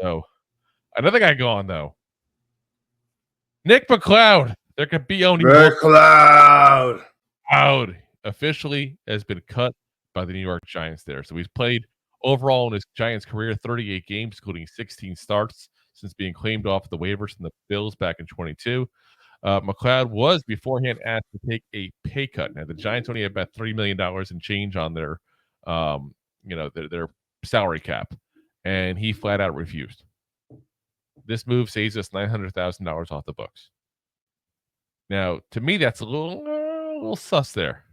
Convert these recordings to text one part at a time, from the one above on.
So another guy gone though. Nick McCloud. There could be only McCloud. McCloud officially has been cut by the New York Giants there. So he's played overall in his Giants career 38 games, including 16 starts since being claimed off the waivers from the Bills back in 22. McCloud was beforehand asked to take a pay cut. Now the Giants only have about $3 million in change on their their salary cap, and he flat out refused. This move saves us $900,000 off the books. Now, to me, that's a little sus there.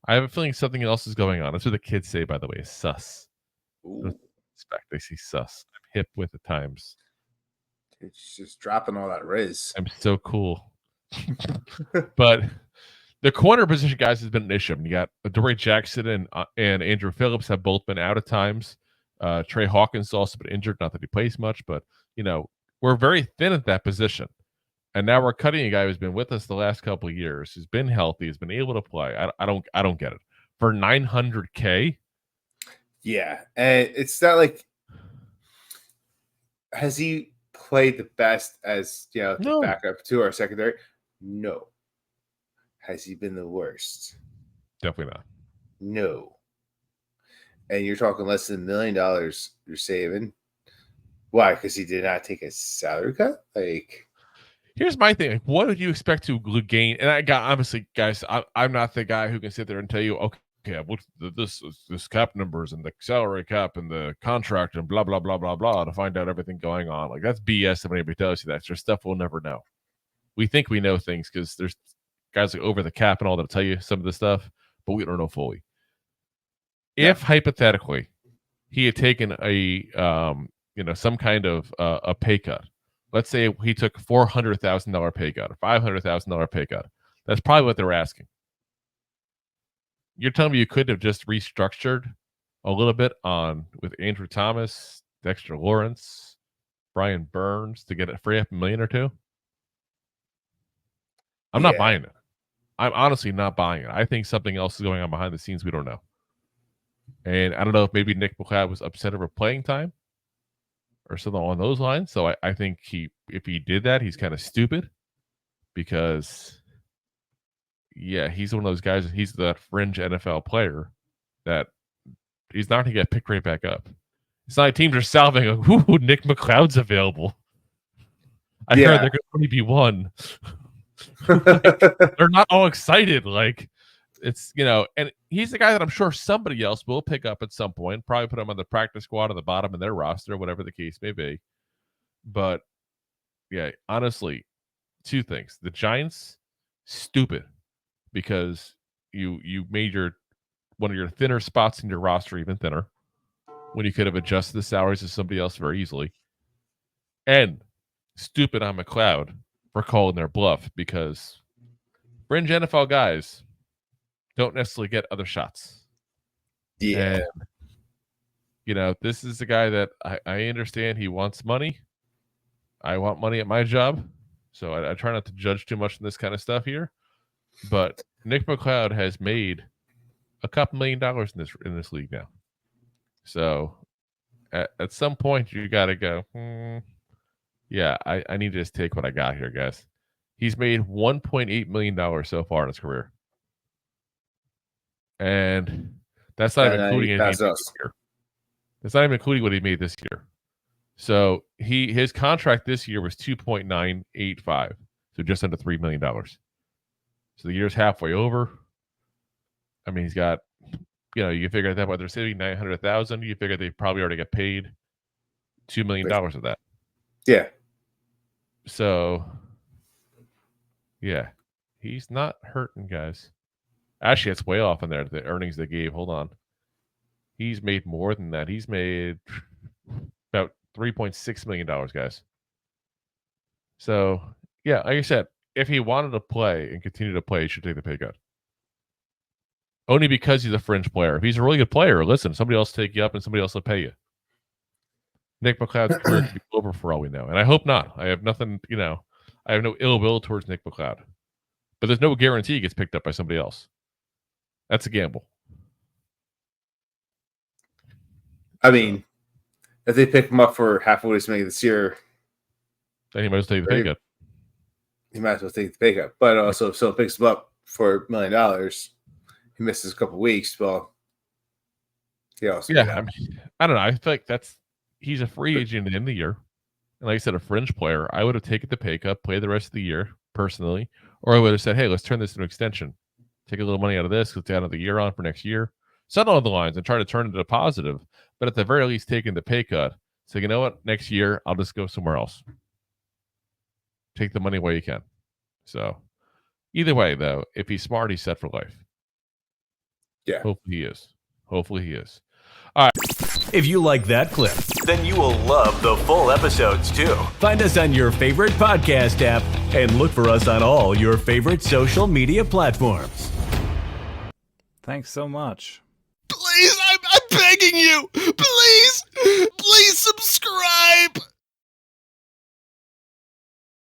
I have a feeling something else is going on. That's what the kids say, by the way, is sus. They say sus. I'm hip with the times. It's just dropping all that riz. I'm so cool. But the corner position, guys, has been an issue. You got Adoree Jackson and Andrew Phillips have both been out at times. Trey Hawkins has also been injured. Not that he plays much, but, we're very thin at that position. And now we're cutting a guy who's been with us the last couple of years, who's been healthy, has been able to play. I don't get it. For $900K? Yeah. And it's not like, has he played the best as, the backup to our secondary? No. Has he been the worst? Definitely not. No. And you're talking less than $1 million you're saving. Why? Because he did not take a salary cut? Here's my thing. What would you expect to gain? And obviously, guys, I'm not the guy who can sit there and tell you, okay, what's this cap numbers and the salary cap and the contract and blah, blah, blah, blah, blah, to find out everything going on. Like, that's BS if anybody tells you that. There's stuff we'll never know. We think we know things because there's guys like over the cap and all that tell you some of the stuff, but we don't know fully. If hypothetically he had taken some kind of a pay cut, let's say he took $400,000 pay cut or $500,000 pay cut, that's probably what they're asking. You're telling me you could have just restructured a little bit with Andrew Thomas, Dexter Lawrence, Brian Burns to get it free up $1 million or $2 million? I'm not buying it. I'm honestly not buying it. I think something else is going on behind the scenes we don't know. And I don't know if maybe Nick McCloud was upset over playing time or something along those lines. So I think if he did that, he's kind of stupid because, he's one of those guys. He's that fringe NFL player that he's not going to get picked right back up. It's not like teams are salving, ooh, Nick McCloud's available. I heard there could only be one. They're not all excited. Like, it's, and he's the guy that I'm sure somebody else will pick up at some point, probably put him on the practice squad at the bottom of their roster, whatever the case may be. But honestly, two things. The Giants, stupid, because you made one of your thinner spots in your roster even thinner when you could have adjusted the salaries of somebody else very easily. And stupid on McCloud for calling their bluff, because fringe NFL guys don't necessarily get other shots. Yeah. And, this is the guy that I understand he wants money. I want money at my job. So I try not to judge too much in this kind of stuff here. But Nick McCloud has made a couple $1 million in this league now. So at some point you got to go, I need to just take what I got here, guys. He's made $1.8 million so far in his career. And that's not even including anything this year. That's not even including what he made this year. So his contract this year was $2.985, so just under $3 million. So the year's halfway over. I mean, he's got, you figure that what they're saving $900,000. You figure they probably already got paid $2 million of that. Yeah. So, he's not hurting, guys. Actually, it's way off in there, the earnings they gave. Hold on. He's made more than that. He's made about $3.6 million, guys. So, like I said, if he wanted to play and continue to play, he should take the pay cut. Only because he's a fringe player. If he's a really good player, listen, somebody else will take you up and somebody else will pay you. Nick McCloud's career could be over for all we know. And I hope not. I have nothing, I have no ill will towards Nick McCloud. But there's no guarantee he gets picked up by somebody else. That's a gamble. I mean, if they pick him up for half of what he's making this year, then he might as well take the pay cut. He might as well take the pay cut. But also, if someone picks him up for $1 million, he misses a couple weeks. Well, he also I mean, I don't know. I feel like he's a free agent at the end of the year. And like I said, a fringe player. I would have taken the pay cut, played the rest of the year personally, or I would have said, hey, let's turn this into an extension. Take a little money out of this, let's add another year on for next year. Settle on the lines and try to turn it into a positive. But at the very least, taking the pay cut. So you know what? Next year, I'll just go somewhere else. Take the money where you can. So either way, though, if he's smart, he's set for life. Yeah. Hopefully he is. Hopefully he is. All right. If you like that clip, then you will love the full episodes too. Find us on your favorite podcast app and look for us on all your favorite social media platforms. Thanks so much. Please, I'm begging you. Please subscribe.